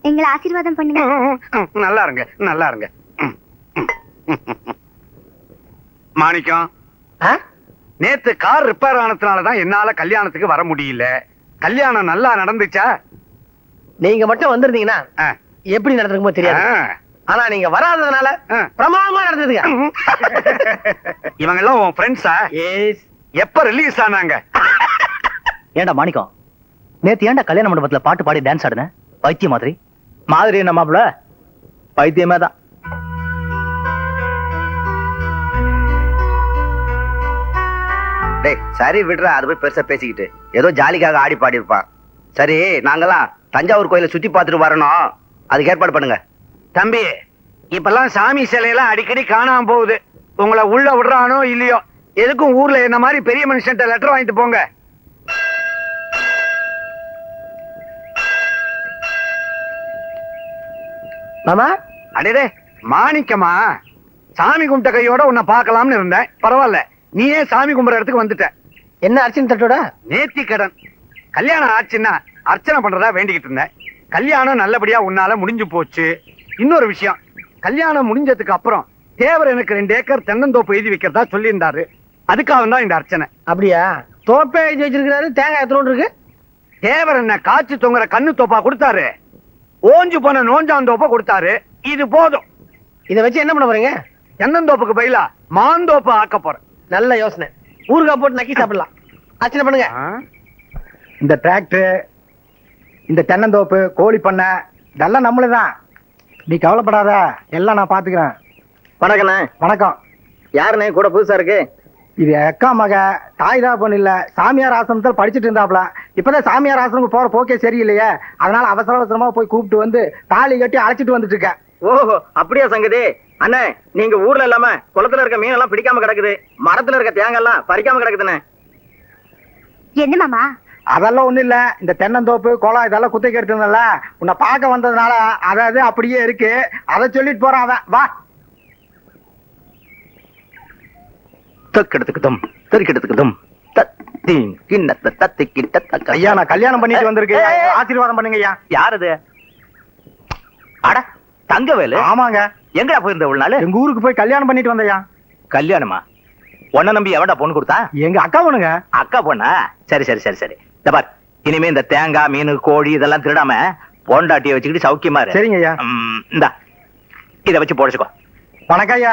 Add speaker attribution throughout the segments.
Speaker 1: எங்களை ஆசீர்வாதம் பண்ணுங்க.
Speaker 2: நல்லா இருங்க, நல்லா இருங்க. மாணிக்கம், நேத்து கார் ரிப்பேர் ஆனதுனாலதான் என்னால கல்யாணத்துக்கு வர முடியல. கல்யாணம் நல்லா நடந்துச்சா?
Speaker 3: நீங்க மட்டும் வந்திருந்தீங்கன்னா எப்படி நடந்திருக்குமோ தெரியாது. ஆனா நீங்க வராததுனால பிரமாதமா நடந்ததுங்க.
Speaker 2: இவங்க எல்லாம் உன் ஃப்ரெண்ட்ஸா? எப்ப ரிலீஸ் ஆனாங்க?
Speaker 4: ஏண்டா மாணிக்கம், நேத்து ஏன்டா கல்யாண மண்டபத்துல பாட்டு பாடி டான்ஸ் ஆடுன? பைத்தியம் மாதிரி என்ன மாப்பிள? பைத்தியமே தான்.
Speaker 5: சரி விடுற, அது போய் பெருசா பேசிக்கிட்டு ஏதோ ஜாலிக்காக ஆடி பாடி இருப்பான். சரி, நாங்கெல்லாம் தஞ்சாவூர் கோயில சுத்தி பார்த்துட்டு வரணும், அதுக்கு ஏற்பாடு பண்ணுங்க.
Speaker 2: தம்பி, இப்பெல்லாம் சாமி சிலையெல்லாம் அடிக்கடி காணாம போகுது. உங்களை உள்ள விடுறானோ இல்லையோ, எதுக்கும் ஊர்ல என்ன மாதிரி பெரிய மனுஷன்ட்ட லெட்டர் வாங்கிட்டு போங்க.
Speaker 3: மாமா,
Speaker 2: அடே மாணிக்கமா, சாமி கும்பிட்ட கையோட உன்னை பார்க்கலாம்னு இருந்தேன். பரவாயில்ல, நீயே சாமி கும்பிட்ற இடத்துக்கு வந்துட்ட.
Speaker 3: என்ன அர்ச்சனை தட்டோட?
Speaker 2: நேர்த்தி கடன். கல்யாணம் ஆச்சுன்னா அர்ச்சனை பண்றதா வேண்டிக்கிட்டு இருந்தேன். கல்யாணம் நல்லபடியா உன்னால முடிஞ்சு போச்சு. இன்னொரு விஷயம், கல்யாணம் முடிஞ்சதுக்கு அப்புறம் தேவர் எனக்கு 2 ஏக்கர் தென்னந்தோப்பு எழுதி வைக்கிறதா சொல்லியிருந்தாரு. அதுக்காக தான் இந்த அர்ச்சனை.
Speaker 3: அப்படியா? தோப்பே எழுதி வச்சிருக்கிறாரு. தேங்காய் எத்தனை இருக்கு?
Speaker 2: தேவர் என்ன காய்ச்சி தொங்குற கண்ணு தோப்பா கொடுத்தாரு, ஓஞ்சு போன நோஞ்சாந்தோப்பா கொடுத்தாரு. இது போதும்.
Speaker 3: இதை வச்சு என்ன பண்ண போறீங்க?
Speaker 2: தென்னந்தோப்புக்கு பயிலா மாந்தோப்பு ஆக்க போறேன்.
Speaker 3: நல்ல யோசனை. ஊறுகாய் போட்டு நக்கி சாப்பிடலாம். அர்ச்சனை பண்ணுங்க.
Speaker 6: இந்த டிராக்டர், இந்த தென்னந்தோப்பு, கோழி பண்ணை இதெல்லாம் நம்மளுதான். நீ கவலைப்படாத, எல்லாம் நான் பாத்துக்கிறேன்.
Speaker 4: வணக்கண்ணே.
Speaker 6: வணக்கம்.
Speaker 4: யாருண்ணே கூட புதுசா இருக்கு?
Speaker 6: இது அக்கா மக, தாய் தாப்பன் இல்ல, சாமியார் ஆசிரமத்தில் படிச்சுட்டு இருந்தாப்ல. இப்பதான் சாமியார் ஆசிரமம் போற போக்கே சரியில்லையே, அதனால அவசர அவசரமா போய் கூப்பிட்டு வந்து தாலி கட்டி அழைச்சிட்டு வந்துட்டு இருக்கேன்.
Speaker 4: ஓஹோ, அப்படியா சங்கதி? அண்ணே, நீங்க ஊர்ல இல்லாம குளத்துல இருக்க மீன் எல்லாம் பிடிக்காம கிடக்குது, மரத்துல இருக்க தேங்காய் எல்லாம் பறிக்காம கிடக்குதுண்ணே.
Speaker 1: என்ன மாமா?
Speaker 6: அதெல்லாம் ஒண்ணு இல்ல, இந்த தென்னந்தோப்பு குளம் இதெல்லாம் குத்தைக்கு எடுத்ததுல உன்னை பார்க்க வந்ததுனால அதாவது அப்படியே இருக்கு, அதை சொல்லிட்டு போறான் அவன். வா.
Speaker 4: தக்கெடுத்துக்குதும் தெருக்கெடுத்துக்குதும்
Speaker 6: ஐயா, நான் கல்யாணம் பண்ணிட்டு வந்திருக்கேன், ஆசீர்வாதம் பண்ணுங்க ஐயா.
Speaker 4: யார் அது? அட தங்கவேலு.
Speaker 6: ஆமாங்க.
Speaker 4: எங்கடா போயிருந்த ஒரு நாள்?
Speaker 6: எங்க ஊருக்கு போய் கல்யாணம் பண்ணிட்டு வந்தையா.
Speaker 4: கல்யாணமா? உன்ன நம்பி எவன்டா பொண்ணு கொடுத்தா?
Speaker 6: எங்க அக்கா பொண்ணுங்க.
Speaker 4: அக்கா பொண்ணா? சரி சரி சரி சரி. இந்த பார், இனிமே இந்த தேங்காய், மீன், கோழி இதெல்லாம் திருடாம பொண்டாட்டியை வச்சுக்கிட்டு சௌக்கியமா இரு.
Speaker 6: சரிங்க ஐயா.
Speaker 4: இந்தா இத வச்சு போடச்சுக்கோ.
Speaker 6: வணக்கம் ஐயா.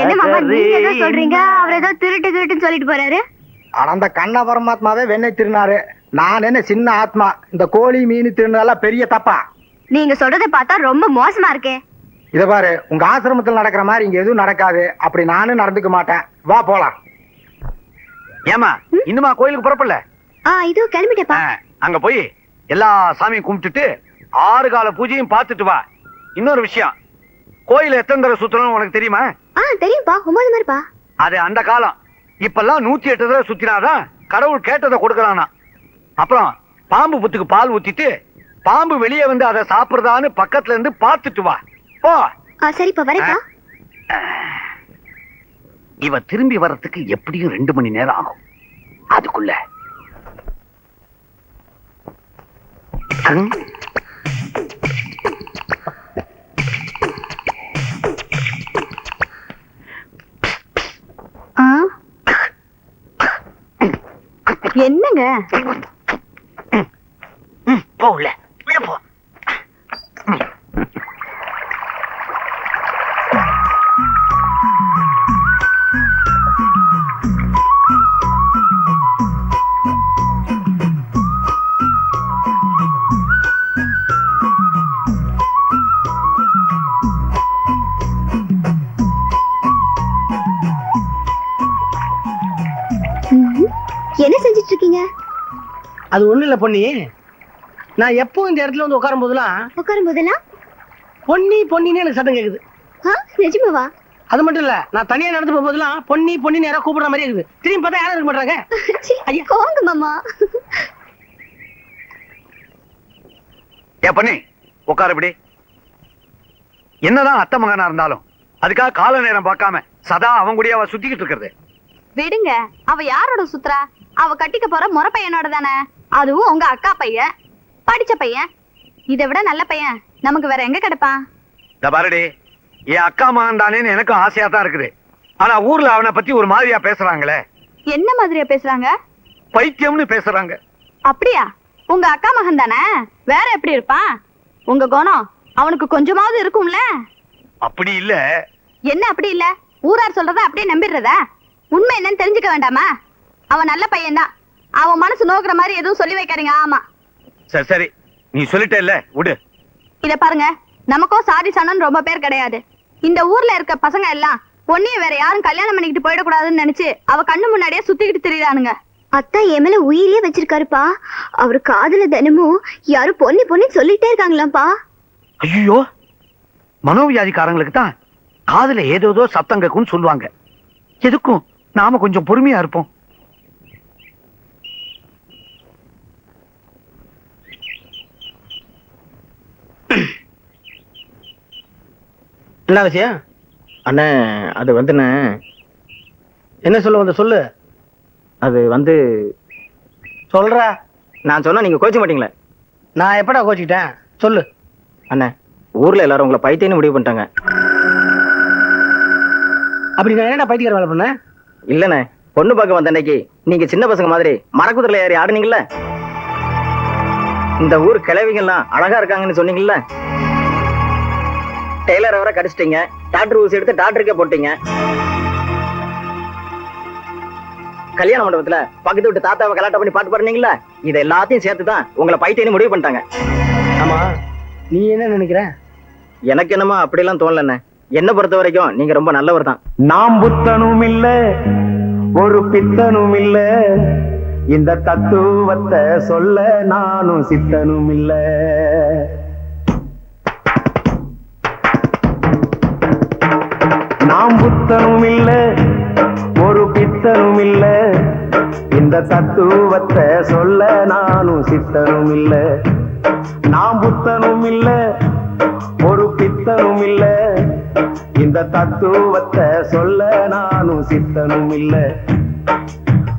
Speaker 1: என்ன மாமா நீங்க ஏதோ சொல்றீங்க, அவர் ஏதோ திருட்டு திருட்டுன்னு சொல்லிட்டு போறாரு.
Speaker 6: அந்த கண்ண பரமாத்மாவே வெண்ணெய் திருநாரு, நான் என்ன சின்ன ஆத்மா. இந்த கோழி மீன் திருநாலாம் பெரிய தப்பா?
Speaker 1: நீங்க சொல்றதை பார்த்தா ரொம்ப மோசமா இருக்கே.
Speaker 6: இத பாரு, உங்க ஆசிரமத்தில் நடக்கிற மாதிரி இங்க எதுவும் நடக்காது. அப்படி நானும் நடந்துக்க மாட்டேன். வா போலாம்.
Speaker 2: ஏமா இன்னுமா கோயிலுக்கு புறப்படல?
Speaker 1: இதோ கிளம்பிட்டேப்பா.
Speaker 2: அங்க போய் எல்லா சாமியும் கும்பிட்டுட்டு 6 கால பூஜையும் பார்த்துட்டு வா. இன்னொரு விஷயம், கோயில எத்தனை தடவை சுத்தணும் உனக்கு தெரியுமா?
Speaker 1: தெரியும்பா, 9 மாதிரிப்பா.
Speaker 2: அது அந்த காலம். இப்பெல்லாம் 108 தடவை சுத்தினாதான் கடவுள் கேட்டதை கொடுக்கறானா. அப்புறம் பாம்பு புத்துக்கு பால் ஊத்திட்டு பாம்பு வெளியே வந்து அதை சாப்பிடுறதான்னு பக்கத்துல இருந்து பார்த்துட்டு வா. போ.
Speaker 1: சரிப்பா, வரேப்பா.
Speaker 2: இவ திரும்பி வர்றதுக்கு எப்படியும் 2 மணி நேரம் ஆகும். அதுக்குள்ள
Speaker 1: என்னங்க?
Speaker 2: போல போ.
Speaker 1: என்ன செஞ்சிட்டு இருக்கீங்க?
Speaker 3: அது ஒண்ணு இல்ல பொன்னி, நான் எப்போ இந்த இடத்துல வந்து உட்காரும் போதெல்லாம் பொன்னி பொன்னின்னு எனக்கு சத்தம் கேக்குது.
Speaker 1: நிஜமாவா?
Speaker 3: அது மட்டும் இல்ல, நான் தனியா நடந்து போகும்போதெல்லாம் பொன்னி பொன்னின்னு யாரோ கூப்பிடுற மாதிரி இருக்குது. திரும்பி பார்த்தா யாரும் இருக்க மாட்டாங்க.
Speaker 1: ஐயா போங்க மாமா.
Speaker 2: ஏ பண்ணி உட்கார. இப்படி என்னதான் அத்தை மகனா இருந்தாலும் அதுக்காக கால நேரம் பார்க்காம சதா அவன் கூடயே அவ சுத்திக்கிட்டு இருக்கிறது.
Speaker 1: விடுங்க, அவ யாரோட சுத்துறா? அவ கட்டிக்க போற முறை பையனோட தானே, அதுவும் உங்க அக்கா பையன். படிச்ச பையன், இதை விட நல்ல பையன் நமக்கு வேற எங்க கிடைப்பான்?
Speaker 2: இந்த பாருடி, என் அக்கா மகன் தானேன்னு எனக்கும் ஆசையா தான் இருக்குது. ஆனா ஊர்ல அவனை பத்தி ஒரு மாதிரியா பேசுறாங்களே.
Speaker 1: என்ன மாதிரியா பேசுறாங்க?
Speaker 2: பைத்தியம்னு பேசுறாங்க.
Speaker 1: அப்படியா? உங்க அக்கா மகன் தானே, வேற எப்படி இருப்பான்? உங்க குணம் அவனுக்கு கொஞ்சமாவது இருக்கும்ல.
Speaker 2: அப்படி இல்ல.
Speaker 1: என்ன அப்படி இல்ல? ஊரார் சொல்றத அப்படியே நம்பிடுறதா? உண்மை என்னன்னு தெரிஞ்சுக்க வேண்டாமா? அவன் நல்ல பையன்தான். அவன் மனசு நோக்குற மாதிரி எதுவும் சொல்லி வைக்காதீங்க. ஆமா
Speaker 2: சரி சரி, நீ சொல்லிட்ட இல்ல, விடு.
Speaker 1: இத பாருங்க, நமக்கும் சாதி சனன்னு ரொம்ப பேர் கிடையாது. இந்த ஊர்ல இருக்க பசங்க எல்லாம் பொண்ணிய வேற யாரும் கல்யாணம் பண்ணிக்கிட்டு போயிடக்கூடாதுன்னு நினைச்சு அவ கண்ணு முன்னாடியே சுத்திக்கிட்டு திரியிறானுங்க. அத்தா என் மேல உயிரியே வச்சிருக்காருப்பா. அவரு காதுல தினமும் யாரும் பொண்ணி பொண்ணி சொல்லிட்டே இருக்காங்களாப்பா.
Speaker 2: ஐயோ, மனோவியாதிக்காரங்களுக்கு தான் காதுல ஏதோதோ சத்தம் கேக்கும்னு சொல்லுவாங்க. எதுக்கும் நாம கொஞ்சம் பொறுமையா இருப்போம்.
Speaker 3: என்ன விஷயம்
Speaker 6: அண்ணே? அது வந்துண்ணே,
Speaker 3: என்ன சொல்ல வந்த சொல்லு.
Speaker 6: அது வந்து
Speaker 3: சொல்ற.
Speaker 6: நான் சொன்னா நீங்க கோச்சிக்க மாட்டீங்களே.
Speaker 3: நான் எப்படா கோச்சிக்கிட்டேன்? சொல்லு.
Speaker 6: அண்ணே, ஊர்ல எல்லாரும் உங்களை பைத்தியன்னு முடிவு பண்ணிட்டாங்க.
Speaker 3: அப்படி நான் என்ன பைத்தியக்கார வேலை பண்ண?
Speaker 6: இல்லண்ணே, பொண்ணு பார்க்க வந்த அன்னைக்கு நீங்க சின்ன பசங்க மாதிரி மரக்குதிரையில ஏறி ஆடுனீங்கல்ல, இந்த ஊர் கிழவிங்கெல்லாம் அழகா இருக்காங்கன்னு சொன்னீங்கல்ல, டெய்லர் வர கடிச்சிட்டீங்க, டாக்டர் ஊசி எடுத்து டாக்டருக்கே போட்டீங்க, கல்யாண மண்டபத்துல பக்கத்து விட்டு தாத்தாவை கலாட்டம் பண்ணி பாட்டு பாடுனீங்கல்ல, இதை எல்லாத்தையும் சேர்த்துதான் உங்களை பைத்தியன்னு முடிவு பண்ணிட்டாங்க.
Speaker 3: ஆமா, நீ என்ன நினைக்கிற?
Speaker 6: எனக்கு என்னமா அப்படியெல்லாம் தோணலண்ணே. என்ன பொறுத்த வரைக்கும் நீங்க ரொம்ப நல்லவர் தான்.
Speaker 7: நாம் புத்தனும் இல்ல, ஒரு பித்தனும் இல்ல, இந்த தத்துவத்தை சொல்ல நானும் சித்தனும் இல்ல. நாம் புத்தனும் இல்ல, ஒரு பித்தனும் இல்ல, இந்த தத்துவத்தை சொல்ல நானும் சித்தனும் இல்ல. நாம் புத்தனும் இல்ல, ஒரு பித்தனும் இல்ல, இந்த தத்துவத்தை சொல்ல நானும் சித்தனும் இல்ல.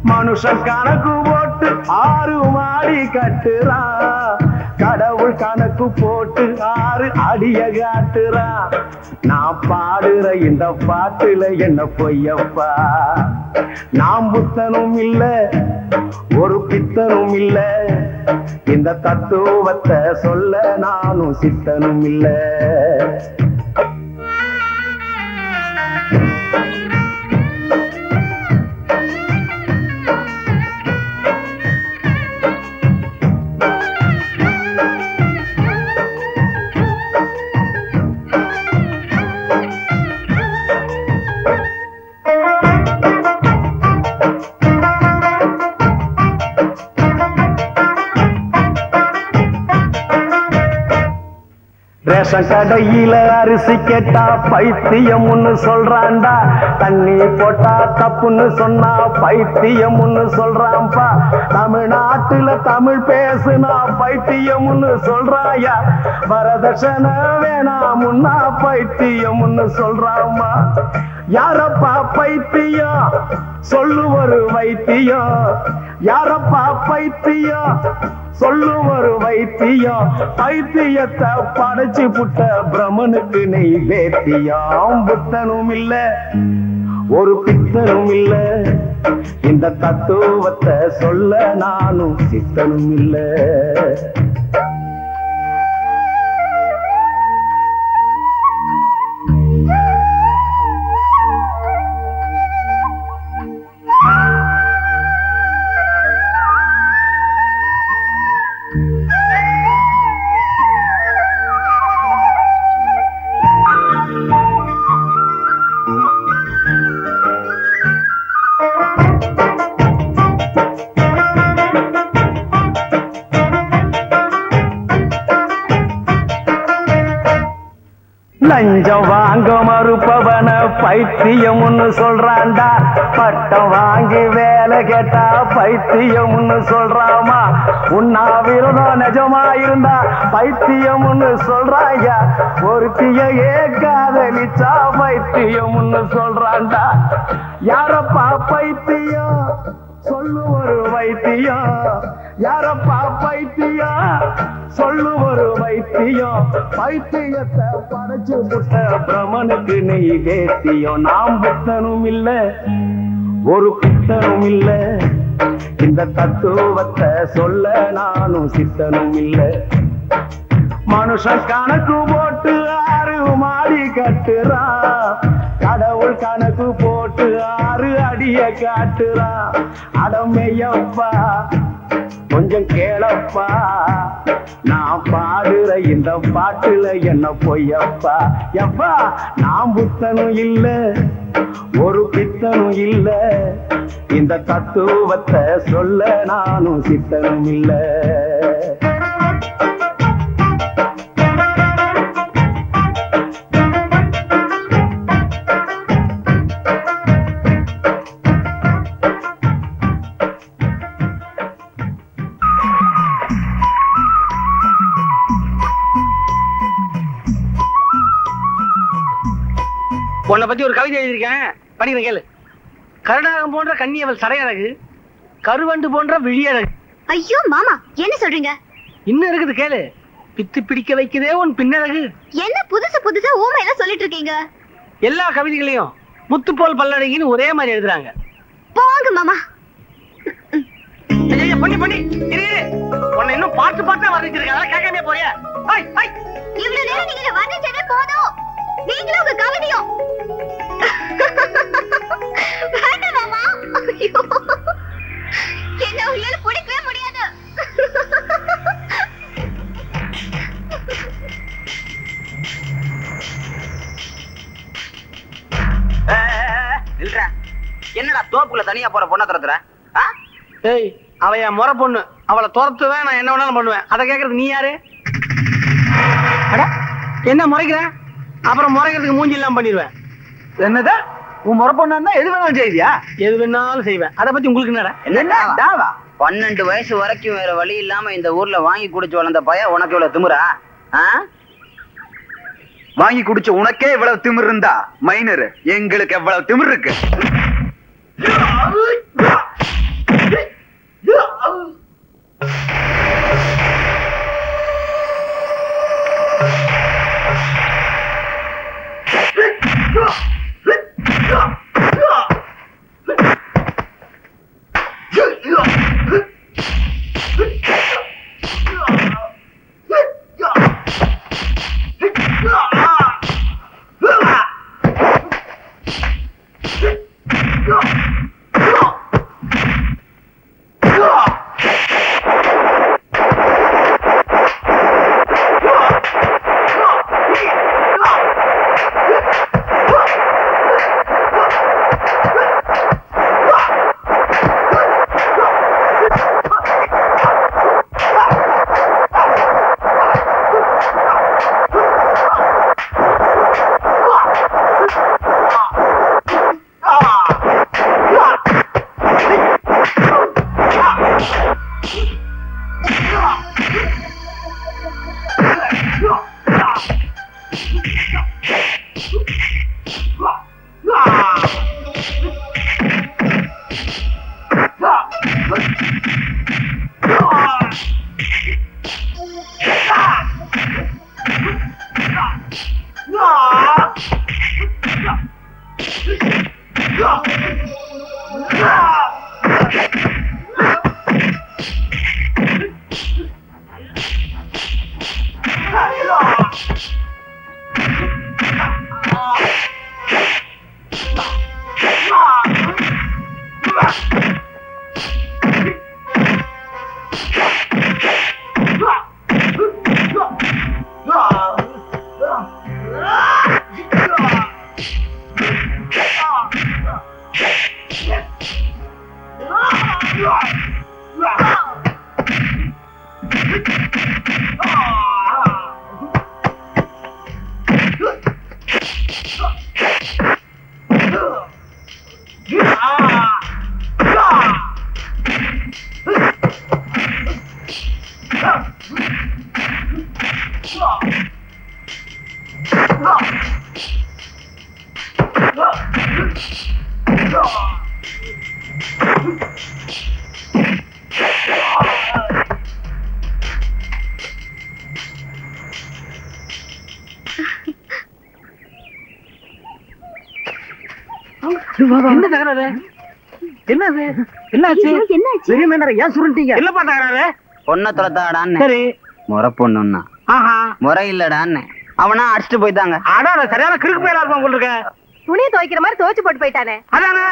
Speaker 7: மனுஷன் கணக்கு போட்டு 6 மாடி கட்டுறான், கடவுள் கணக்கு போட்டு 6 அடிய காட்டுறான். நான் பாடுற இந்த பாட்டுல என்ன பொய்யப்பா? நாம் புத்தனும் இல்ல, ஒரு பித்தனும் இல்ல, இந்த தத்துவத்தை சொல்ல நானும் சித்தனும் இல்ல. ரேஷன் கடையில அரிசி கேட்டா பைத்தியம்னு சொல்றான்டா, தண்ணி போட்டா தப்புன்னு சொன்னா பைத்தியம்னு சொல்றான்பா. தமிழ்நாட்டுல தமிழ் பேசுனா பைத்தியம்னு சொல்றாயா, வரதட்சணை வேணாமுன்னா பைத்தியம்னு சொல்றாமா. யாரப்பா பைத்தியம் சொல்லு ஒரு வைத்தியம், யாரப்பா பைத்தியம் சொல்லு ஒரு வைத்தியம். பைத்தியத்தை படைச்சு புட்ட பிரமனுக்கு நெய் வேத்தியம். புத்தனும் இல்ல, ஒரு பித்தனும் இல்ல, இந்த தத்துவத்தை சொல்ல நானும் சித்தனும் இல்ல. லஞ்சம் வாங்க மறுப்பவன பைத்தியம்னு சொல்றான்டா, பட்டம் வாங்கி வேலை கேட்டா பைத்தியம்னு சொல்றாமா. உண்ணாவிரதம் நிஜமா இருந்தா பைத்தியம்னு சொல்றாயா, ஒருத்திய காதலிச்சா பைத்தியம்னு சொல்றான்டா. யாரப்பா பைத்தியம் சொல்லு ஒரு வைத்தியம், யாரப்பா பைத்தியம் வேத்தியம் பைத்தியத்தை படைச்சு புட்ட பிரமனுக்கு நெய் வேத்தியம் நாம் புத்தனும் இல்ல ஒரு பித்தனும் இல்ல இந்த தத்துவத்தை சொல்ல நானும் சித்தனும் இல்ல மனுஷன் கணக்கு போட்டு 6 மாடி கட்டுறான் கடவுள் கணக்கு போட்டு 6 அடிய காட்டுறான் அடமையப்பா கொஞ்சம் கேளப்பா நான் பாடுற இந்த பாட்டுல என்ன பொய்யப்பா எப்பா நான் புத்தனும் இல்ல ஒரு பித்தனும் இல்ல இந்த தத்துவத்தை சொல்ல நானும் சித்தனும் இல்ல
Speaker 3: உன்னை பத்தி ஒரு கவிதை எழுதியிருக்கேன் படிக்கிறேன் கேளு. கருணாகம் போன்ற கன்னியவள் சடையழகு, கருவண்டு போன்ற விழியழகு.
Speaker 1: ஐயோ மாமா என்ன சொல்றீங்க?
Speaker 3: இன்னும் இருக்குது கேளு. பித்து பிடிக்க வைக்குதே உன் பின்னழகு.
Speaker 1: என்ன புதுசு புதுசா ஊமையெல்லாம் சொல்லிட்டு இருக்கீங்க?
Speaker 3: எல்லா கவிதைகளையும் முத்து போல் பல்லழகின்னு ஒரே மாதிரி எழுதுறாங்க.
Speaker 1: போங்க மாமா.
Speaker 3: பண்ணி பண்ணி உன்னை இன்னும் பார்த்து பார்த்தா வர்ணிச்சிருக்காங்க, கேட்காமே போறியா?
Speaker 1: இவ்வளவு நேரம் நீங்க வர்ணிச்சதே போதும். நீங்களும் உங்க கவிதையும் வேண்டாம் மாமா. ஐயோ, என்ன உங்களால பிடிக்கவே முடியாது.
Speaker 5: என்னடா தோப்புக்குள்ள தனியா போற பொண்ணை துரத்துற?
Speaker 3: ஏய், அவ என் முறை பொண்ணு. அவளை துரத்துவேன், நான் என்ன வேணாலும் பண்ணுவேன். அதை கேட்கறது நீ யாரு? என்ன முறைக்கிற? அப்புறம் முறைக்கிறதுக்கு மூஞ்சி இல்லாம பண்ணிடுவேன்.
Speaker 2: என்னதா உன் முறை பொண்ணா எது வேணாலும் செய்தியா?
Speaker 3: எது வேணாலும் செய்வேன். அதை பத்தி உங்களுக்கு என்னடா?
Speaker 5: என்னடா 12 வயசு வரைக்கும் வேற வழி இல்லாம இந்த ஊர்ல வாங்கி குடிச்சு வளர்ந்த பையன் உனக்கு இவ்வளவு திமிரா?
Speaker 2: வாங்கி குடிச்ச உனக்கே இவ்வளவு திமிர் இருந்தா மைனர் எங்களுக்கு எவ்வளவு திமிர் இருக்கு?
Speaker 3: என்ன தகராறு? என்னது? என்னாச்சு?
Speaker 1: என்னாச்சு?
Speaker 3: பெரிய மேனரை ஏன் சுருண்டீங்க? இல்லப்பா தகராறு.
Speaker 5: பொண்ணை தொலைத்தாடான்னு
Speaker 3: சரி.
Speaker 5: முறை பொண்ணுன்னா
Speaker 3: ஆஹா.
Speaker 5: முறை இல்லடான்னு அவனா அடிச்சுட்டு போயிட்டாங்க.
Speaker 3: அடா சரியான கிறுக்கு பையலா இருப்பான் போல இருக்க.
Speaker 1: துணியை துவைக்கிற மாதிரி துவைச்சு போட்டு போயிட்டானே.
Speaker 3: அதானே